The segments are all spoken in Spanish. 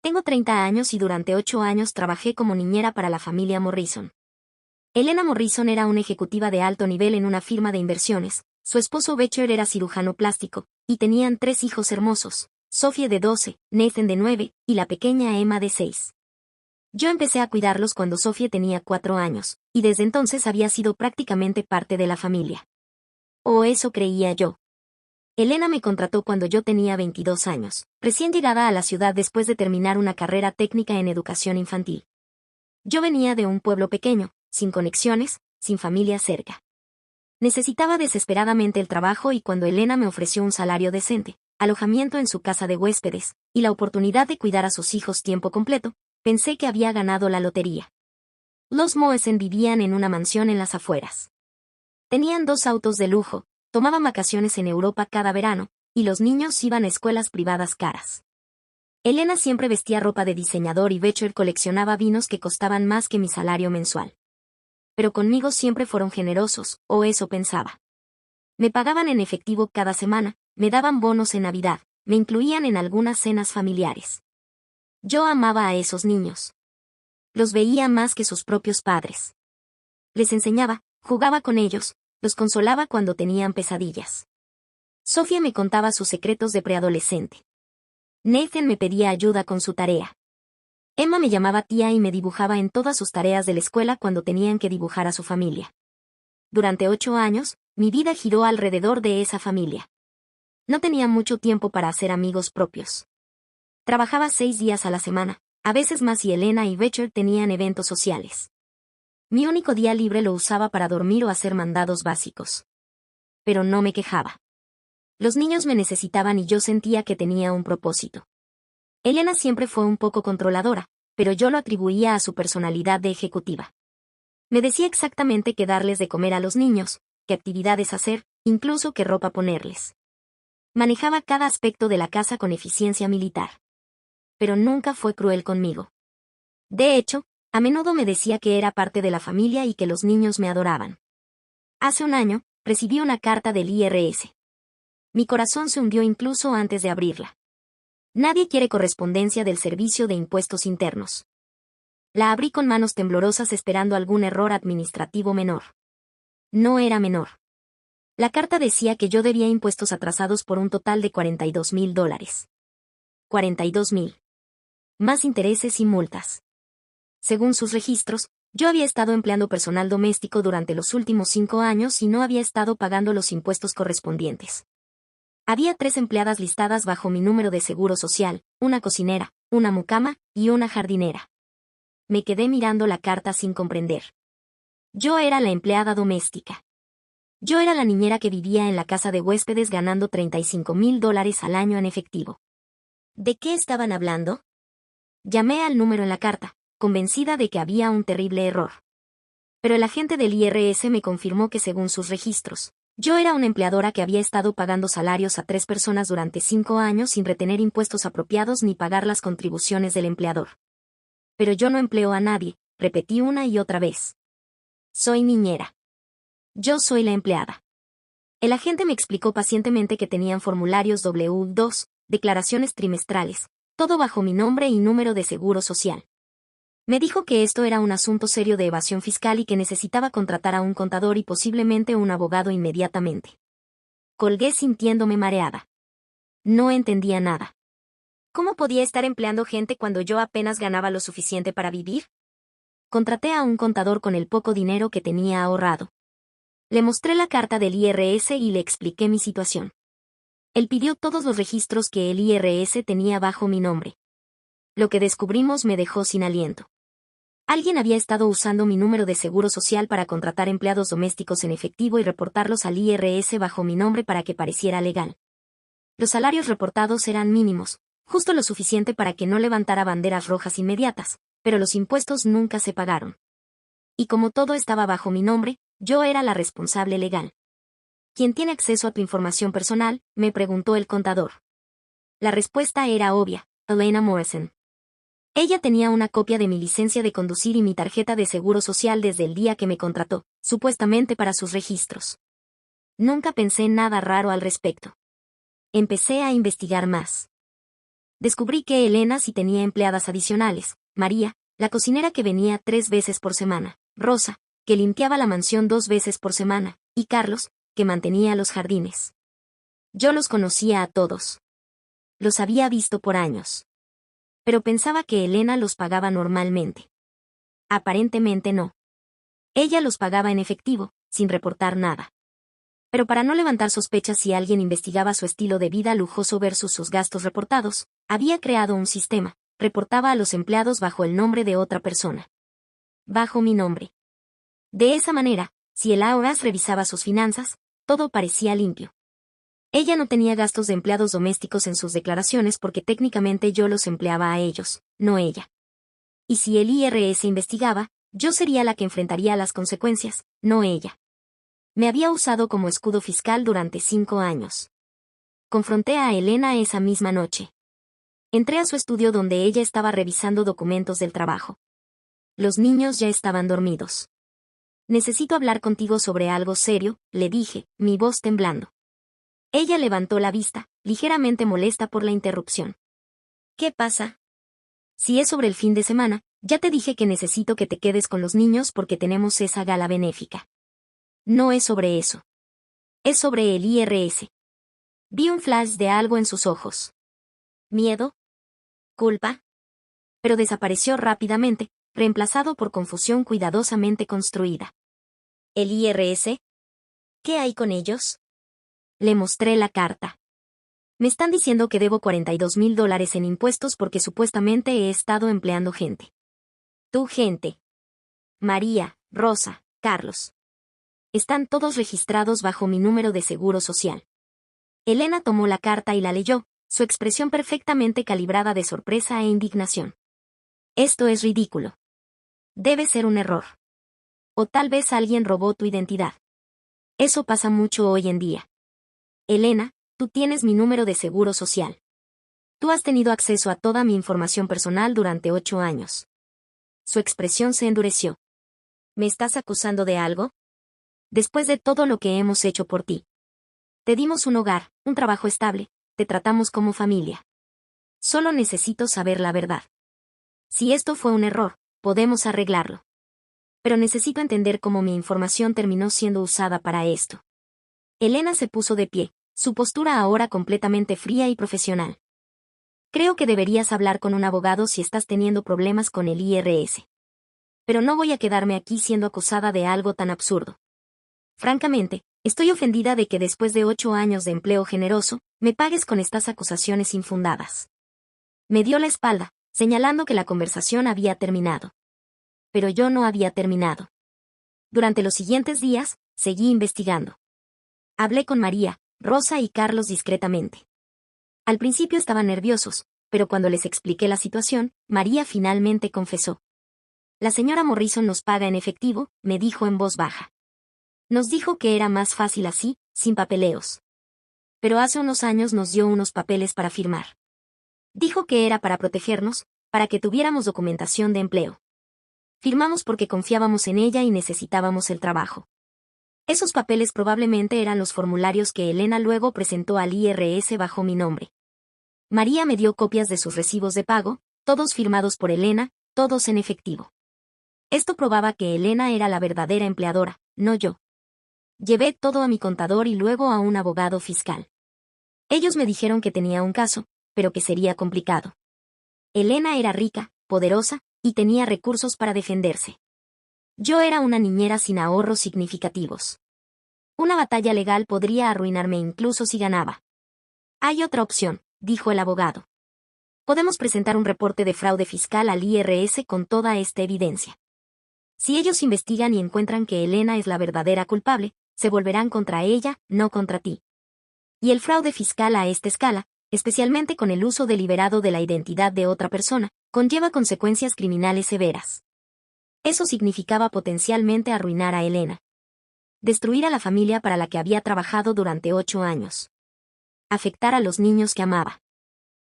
Tengo 30 años y durante 8 años trabajé como niñera para la familia Morrison. Elena Morrison era una ejecutiva de alto nivel en una firma de inversiones, su esposo Becher era cirujano plástico, y tenían 3 hijos hermosos, Sophie de 12, Nathan de 9, y la pequeña Emma de 6. Yo empecé a cuidarlos cuando Sophie tenía 4 años, y desde entonces había sido prácticamente parte de la familia. O eso creía yo. Elena me contrató cuando yo tenía 22 años, recién llegada a la ciudad después de terminar una carrera técnica en educación infantil. Yo venía de un pueblo pequeño, sin conexiones, sin familia cerca. Necesitaba desesperadamente el trabajo y cuando Elena me ofreció un salario decente, alojamiento en su casa de huéspedes, y la oportunidad de cuidar a sus hijos tiempo completo, pensé que había ganado la lotería. Los Moesen vivían en una mansión en las afueras. Tenían 2 autos de lujo, tomaban vacaciones en Europa cada verano, y los niños iban a escuelas privadas caras. Elena siempre vestía ropa de diseñador y Becher coleccionaba vinos que costaban más que mi salario mensual. Pero conmigo siempre fueron generosos, o eso pensaba. Me pagaban en efectivo cada semana, me daban bonos en Navidad, me incluían en algunas cenas familiares. Yo amaba a esos niños. Los veía más que sus propios padres. Les enseñaba, jugaba con ellos, los consolaba cuando tenían pesadillas. Sofía me contaba sus secretos de preadolescente. Nathan me pedía ayuda con su tarea. Emma me llamaba tía y me dibujaba en todas sus tareas de la escuela cuando tenían que dibujar a su familia. Durante 8 años, mi vida giró alrededor de esa familia. No tenía mucho tiempo para hacer amigos propios. Trabajaba 6 días a la semana, a veces más y Elena y Becher tenían eventos sociales. Mi único día libre lo usaba para dormir o hacer mandados básicos. Pero no me quejaba. Los niños me necesitaban y yo sentía que tenía un propósito. Elena siempre fue un poco controladora, pero yo lo atribuía a su personalidad de ejecutiva. Me decía exactamente qué darles de comer a los niños, qué actividades hacer, incluso qué ropa ponerles. Manejaba cada aspecto de la casa con eficiencia militar. Pero nunca fue cruel conmigo. De hecho, a menudo me decía que era parte de la familia y que los niños me adoraban. Hace un año, recibí una carta del IRS. Mi corazón se hundió incluso antes de abrirla. Nadie quiere correspondencia del Servicio de Impuestos Internos. La abrí con manos temblorosas esperando algún error administrativo menor. No era menor. La carta decía que yo debía impuestos atrasados por un total de $42,000. 42,000. Más intereses y multas. Según sus registros, yo había estado empleando personal doméstico durante los últimos 5 años y no había estado pagando los impuestos correspondientes. Había 3 empleadas listadas bajo mi número de seguro social, una cocinera, una mucama y una jardinera. Me quedé mirando la carta sin comprender. Yo era la empleada doméstica. Yo era la niñera que vivía en la casa de huéspedes ganando $35,000 al año en efectivo. ¿De qué estaban hablando? Llamé al número en la carta, convencida de que había un terrible error. Pero el agente del IRS me confirmó que según sus registros, yo era una empleadora que había estado pagando salarios a 3 personas durante 5 años sin retener impuestos apropiados ni pagar las contribuciones del empleador. Pero yo no empleo a nadie, repetí una y otra vez. Soy niñera. Yo soy la empleada. El agente me explicó pacientemente que tenían formularios W-2, declaraciones trimestrales, todo bajo mi nombre y número de seguro social. Me dijo que esto era un asunto serio de evasión fiscal y que necesitaba contratar a un contador y posiblemente un abogado inmediatamente. Colgué sintiéndome mareada. No entendía nada. ¿Cómo podía estar empleando gente cuando yo apenas ganaba lo suficiente para vivir? Contraté a un contador con el poco dinero que tenía ahorrado. Le mostré la carta del IRS y le expliqué mi situación. Él pidió todos los registros que el IRS tenía bajo mi nombre. Lo que descubrimos me dejó sin aliento. Alguien había estado usando mi número de seguro social para contratar empleados domésticos en efectivo y reportarlos al IRS bajo mi nombre para que pareciera legal. Los salarios reportados eran mínimos, justo lo suficiente para que no levantara banderas rojas inmediatas, pero los impuestos nunca se pagaron. Y como todo estaba bajo mi nombre, yo era la responsable legal. ¿Quién tiene acceso a tu información personal?, me preguntó el contador. La respuesta era obvia, Elena Morrison. Ella tenía una copia de mi licencia de conducir y mi tarjeta de seguro social desde el día que me contrató, supuestamente para sus registros. Nunca pensé nada raro al respecto. Empecé a investigar más. Descubrí que Elena sí tenía empleadas adicionales: María, la cocinera que venía 3 veces por semana; Rosa, que limpiaba la mansión 2 veces por semana; y Carlos, que mantenía los jardines. Yo los conocía a todos. Los había visto por años. Pero pensaba que Elena los pagaba normalmente. Aparentemente no. Ella los pagaba en efectivo, sin reportar nada. Pero para no levantar sospechas si alguien investigaba su estilo de vida lujoso versus sus gastos reportados, había creado un sistema: reportaba a los empleados bajo el nombre de otra persona. Bajo mi nombre. De esa manera, si el AOAS revisaba sus finanzas, todo parecía limpio. Ella no tenía gastos de empleados domésticos en sus declaraciones porque técnicamente yo los empleaba a ellos, no ella. Y si el IRS investigaba, yo sería la que enfrentaría las consecuencias, no ella. Me había usado como escudo fiscal durante 5 años. Confronté a Elena esa misma noche. Entré a su estudio donde ella estaba revisando documentos del trabajo. Los niños ya estaban dormidos. Necesito hablar contigo sobre algo serio, le dije, mi voz temblando. Ella levantó la vista, ligeramente molesta por la interrupción. ¿Qué pasa? Si es sobre el fin de semana, ya te dije que necesito que te quedes con los niños porque tenemos esa gala benéfica. No es sobre eso. Es sobre el IRS. Vi un flash de algo en sus ojos. ¿Miedo? ¿Culpa? Pero desapareció rápidamente, reemplazado por confusión cuidadosamente construida. ¿El IRS? ¿Qué hay con ellos? Le mostré la carta. Me están diciendo que debo $42,000 en impuestos porque supuestamente he estado empleando gente. Tu gente. María, Rosa, Carlos. Están todos registrados bajo mi número de seguro social. Elena tomó la carta y la leyó, su expresión perfectamente calibrada de sorpresa e indignación. Esto es ridículo. Debe ser un error. O tal vez alguien robó tu identidad. Eso pasa mucho hoy en día. Elena, tú tienes mi número de seguro social. Tú has tenido acceso a toda mi información personal durante 8 años. Su expresión se endureció. ¿Me estás acusando de algo? Después de todo lo que hemos hecho por ti. Te dimos un hogar, un trabajo estable, te tratamos como familia. Solo necesito saber la verdad. Si esto fue un error, podemos arreglarlo. Pero necesito entender cómo mi información terminó siendo usada para esto. Elena se puso de pie, su postura ahora completamente fría y profesional. Creo que deberías hablar con un abogado si estás teniendo problemas con el IRS. Pero no voy a quedarme aquí siendo acusada de algo tan absurdo. Francamente, estoy ofendida de que después de 8 años de empleo generoso, me pagues con estas acusaciones infundadas. Me dio la espalda, señalando que la conversación había terminado. Pero yo no había terminado. Durante los siguientes días, seguí investigando. Hablé con María, Rosa y Carlos discretamente. Al principio estaban nerviosos, pero cuando les expliqué la situación, María finalmente confesó. La señora Morrison nos paga en efectivo, me dijo en voz baja. Nos dijo que era más fácil así, sin papeleos. Pero hace unos años nos dio unos papeles para firmar. Dijo que era para protegernos, para que tuviéramos documentación de empleo. Firmamos porque confiábamos en ella y necesitábamos el trabajo. Esos papeles probablemente eran los formularios que Elena luego presentó al IRS bajo mi nombre. María me dio copias de sus recibos de pago, todos firmados por Elena, todos en efectivo. Esto probaba que Elena era la verdadera empleadora, no yo. Llevé todo a mi contador y luego a un abogado fiscal. Ellos me dijeron que tenía un caso, pero que sería complicado. Elena era rica, poderosa, y tenía recursos para defenderse. Yo era una niñera sin ahorros significativos. Una batalla legal podría arruinarme incluso si ganaba. Hay otra opción, dijo el abogado. Podemos presentar un reporte de fraude fiscal al IRS con toda esta evidencia. Si ellos investigan y encuentran que Elena es la verdadera culpable, se volverán contra ella, no contra ti. Y el fraude fiscal a esta escala, especialmente con el uso deliberado de la identidad de otra persona, conlleva consecuencias criminales severas. Eso significaba potencialmente arruinar a Elena. Destruir a la familia para la que había trabajado durante 8 años. Afectar a los niños que amaba.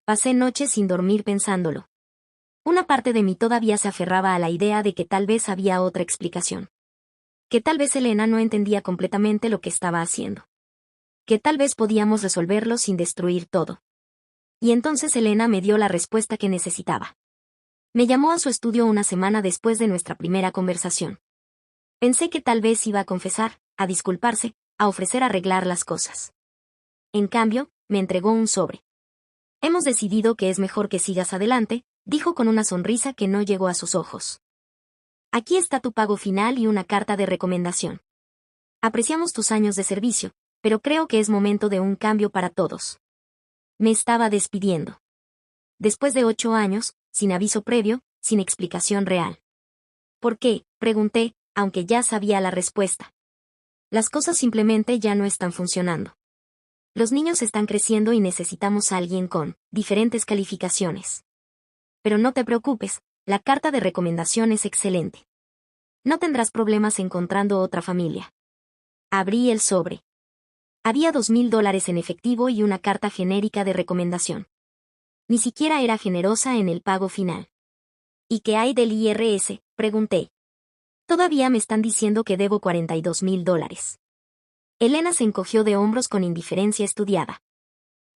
Pasé noches sin dormir pensándolo. Una parte de mí todavía se aferraba a la idea de que tal vez había otra explicación. Que tal vez Elena no entendía completamente lo que estaba haciendo. Que tal vez podíamos resolverlo sin destruir todo. Y entonces Elena me dio la respuesta que necesitaba. Me llamó a su estudio una semana después de nuestra primera conversación. Pensé que tal vez iba a confesar, a disculparse, a ofrecer arreglar las cosas. En cambio, me entregó un sobre. Hemos decidido que es mejor que sigas adelante, dijo con una sonrisa que no llegó a sus ojos. Aquí está tu pago final y una carta de recomendación. Apreciamos tus años de servicio, pero creo que es momento de un cambio para todos. Me estaba despidiendo. Después de 8 años, sin aviso previo, sin explicación real. ¿Por qué?, pregunté, aunque ya sabía la respuesta. Las cosas simplemente ya no están funcionando. Los niños están creciendo y necesitamos a alguien con diferentes calificaciones. Pero no te preocupes, la carta de recomendación es excelente. No tendrás problemas encontrando otra familia. Abrí el sobre. Había $2,000 en efectivo y una carta genérica de recomendación. Ni siquiera era generosa en el pago final. ¿Y qué hay del IRS?, pregunté. Todavía me están diciendo que debo $42,000. Elena se encogió de hombros con indiferencia estudiada.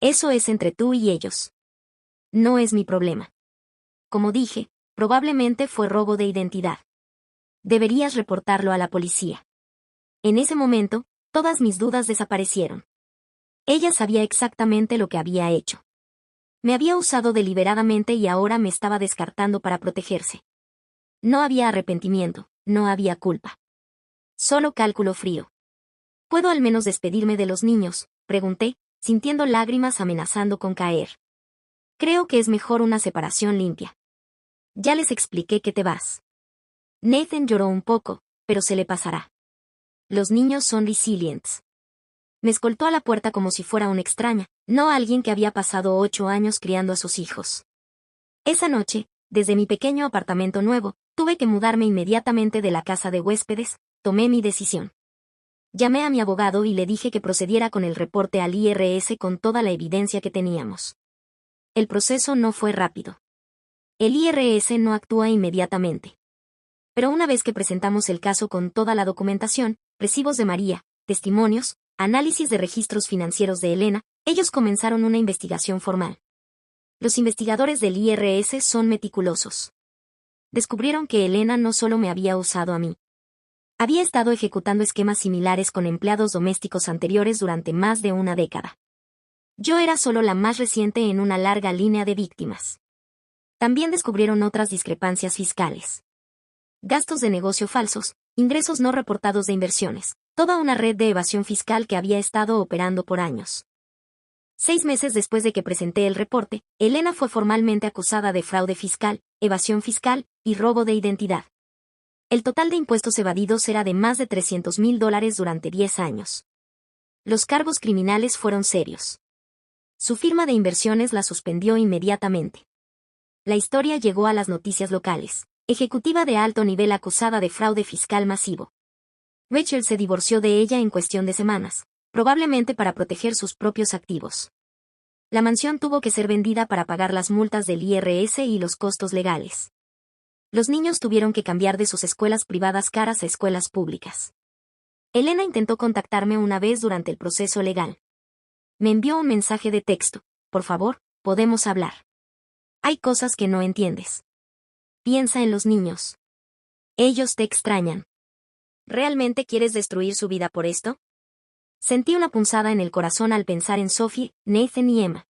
Eso es entre tú y ellos. No es mi problema. Como dije, probablemente fue robo de identidad. Deberías reportarlo a la policía. En ese momento, todas mis dudas desaparecieron. Ella sabía exactamente lo que había hecho. Me había usado deliberadamente y ahora me estaba descartando para protegerse. No había arrepentimiento, no había culpa. Solo cálculo frío. ¿Puedo al menos despedirme de los niños?, pregunté, sintiendo lágrimas amenazando con caer. Creo que es mejor una separación limpia. Ya les expliqué que te vas. Nathan lloró un poco, pero se le pasará. Los niños son resilientes. Me escoltó a la puerta como si fuera una extraña, no alguien que había pasado 8 años criando a sus hijos. Esa noche, desde mi pequeño apartamento nuevo, tuve que mudarme inmediatamente de la casa de huéspedes, tomé mi decisión. Llamé a mi abogado y le dije que procediera con el reporte al IRS con toda la evidencia que teníamos. El proceso no fue rápido. El IRS no actúa inmediatamente. Pero una vez que presentamos el caso con toda la documentación, recibos de María, testimonios, análisis de registros financieros de Elena, ellos comenzaron una investigación formal. Los investigadores del IRS son meticulosos. Descubrieron que Elena no solo me había usado a mí. Había estado ejecutando esquemas similares con empleados domésticos anteriores durante más de una década. Yo era solo la más reciente en una larga línea de víctimas. También descubrieron otras discrepancias fiscales. Gastos de negocio falsos, ingresos no reportados de inversiones, toda una red de evasión fiscal que había estado operando por años. 6 meses después de que presenté el reporte, Elena fue formalmente acusada de fraude fiscal, evasión fiscal y robo de identidad. El total de impuestos evadidos era de más de $300,000 durante 10 años. Los cargos criminales fueron serios. Su firma de inversiones la suspendió inmediatamente. La historia llegó a las noticias locales. Ejecutiva de alto nivel acusada de fraude fiscal masivo. Rachel se divorció de ella en cuestión de semanas, probablemente para proteger sus propios activos. La mansión tuvo que ser vendida para pagar las multas del IRS y los costos legales. Los niños tuvieron que cambiar de sus escuelas privadas caras a escuelas públicas. Elena intentó contactarme una vez durante el proceso legal. Me envió un mensaje de texto: por favor, podemos hablar. Hay cosas que no entiendes. Piensa en los niños. Ellos te extrañan. ¿Realmente quieres destruir su vida por esto? Sentí una punzada en el corazón al pensar en Sophie, Nathan y Emma.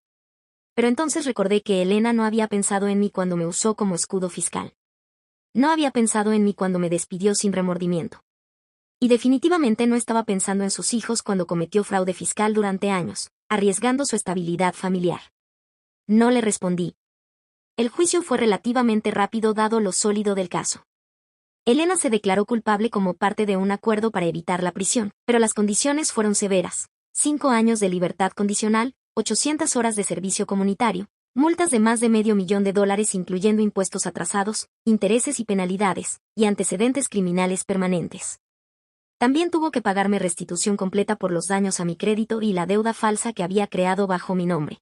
Pero entonces recordé que Elena no había pensado en mí cuando me usó como escudo fiscal. No había pensado en mí cuando me despidió sin remordimiento. Y definitivamente no estaba pensando en sus hijos cuando cometió fraude fiscal durante años, arriesgando su estabilidad familiar. No le respondí. El juicio fue relativamente rápido dado lo sólido del caso. Elena se declaró culpable como parte de un acuerdo para evitar la prisión, pero las condiciones fueron severas: 5 años de libertad condicional, 800 horas de servicio comunitario, multas de más de $500,000 incluyendo impuestos atrasados, intereses y penalidades, y antecedentes criminales permanentes. También tuvo que pagarme restitución completa por los daños a mi crédito y la deuda falsa que había creado bajo mi nombre.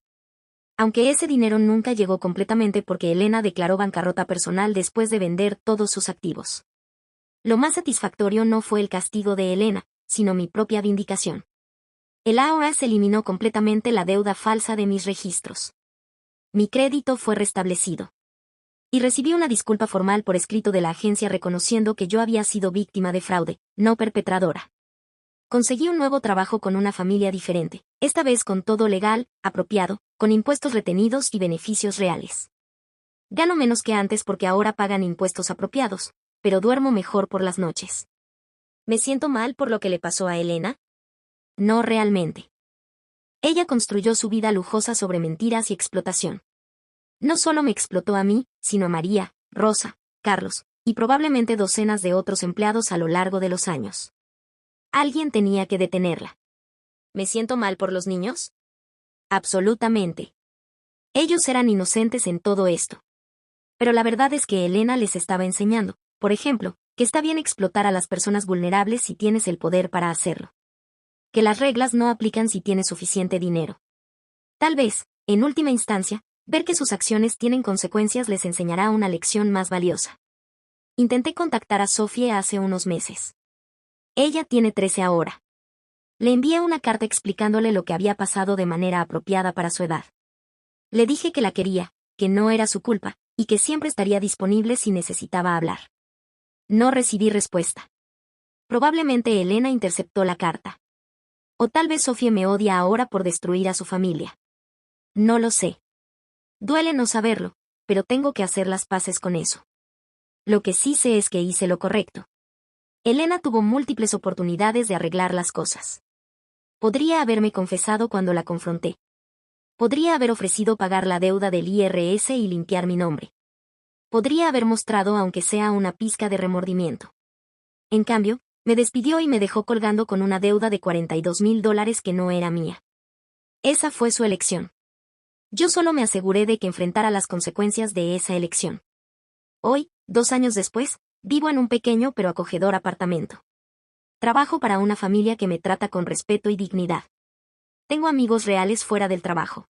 Aunque ese dinero nunca llegó completamente porque Elena declaró bancarrota personal después de vender todos sus activos. Lo más satisfactorio no fue el castigo de Elena, sino mi propia vindicación. El IRS eliminó completamente la deuda falsa de mis registros. mi crédito fue restablecido. Y recibí una disculpa formal por escrito de la agencia reconociendo que yo había sido víctima de fraude, no perpetradora. Conseguí un nuevo trabajo con una familia diferente, esta vez con todo legal, apropiado, con impuestos retenidos y beneficios reales. Gano menos que antes porque ahora pagan impuestos apropiados, pero duermo mejor por las noches. ¿Me siento mal por lo que le pasó a Elena? No realmente. Ella construyó su vida lujosa sobre mentiras y explotación. No solo me explotó a mí, sino a María, Rosa, Carlos, y probablemente docenas de otros empleados a lo largo de los años. Alguien tenía que detenerla. ¿Me siento mal por los niños? Absolutamente. Ellos eran inocentes en todo esto. Pero la verdad es que Elena les estaba enseñando, por ejemplo, que está bien explotar a las personas vulnerables si tienes el poder para hacerlo. Que las reglas no aplican si tienes suficiente dinero. Tal vez, en última instancia, ver que sus acciones tienen consecuencias les enseñará una lección más valiosa. Intenté contactar a Sofía hace unos meses. Ella tiene 13 ahora. Le envié una carta explicándole lo que había pasado de manera apropiada para su edad. Le dije que la quería, que no era su culpa, y que siempre estaría disponible si necesitaba hablar. No recibí respuesta. Probablemente Elena interceptó la carta. O tal vez Sofía me odia ahora por destruir a su familia. No lo sé. Duele no saberlo, pero tengo que hacer las paces con eso. Lo que sí sé es que hice lo correcto. Elena tuvo múltiples oportunidades de arreglar las cosas. Podría haberme confesado cuando la confronté. Podría haber ofrecido pagar la deuda del IRS y limpiar mi nombre. Podría haber mostrado aunque sea una pizca de remordimiento. En cambio, me despidió y me dejó colgando con una deuda de $42,000 que no era mía. Esa fue su elección. Yo solo me aseguré de que enfrentara las consecuencias de esa elección. Hoy, 2 años después, vivo en un pequeño pero acogedor apartamento. Trabajo para una familia que me trata con respeto y dignidad. Tengo amigos reales fuera del trabajo.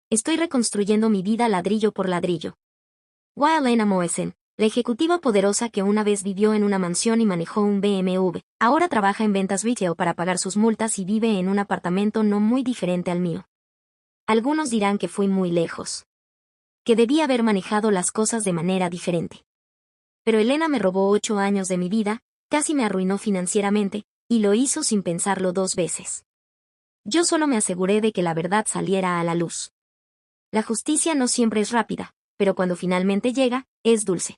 Estoy reconstruyendo mi vida ladrillo por ladrillo. Elena Moesen, la ejecutiva poderosa que una vez vivió en una mansión y manejó un BMW, ahora trabaja en ventas retail para pagar sus multas y vive en un apartamento no muy diferente al mío. Algunos dirán que fui muy lejos. Que debí haber manejado las cosas de manera diferente. Pero Elena me robó 8 años de mi vida, casi me arruinó financieramente, y lo hizo sin pensarlo 2 veces. Yo solo me aseguré de que la verdad saliera a la luz. La justicia no siempre es rápida, pero cuando finalmente llega, es dulce.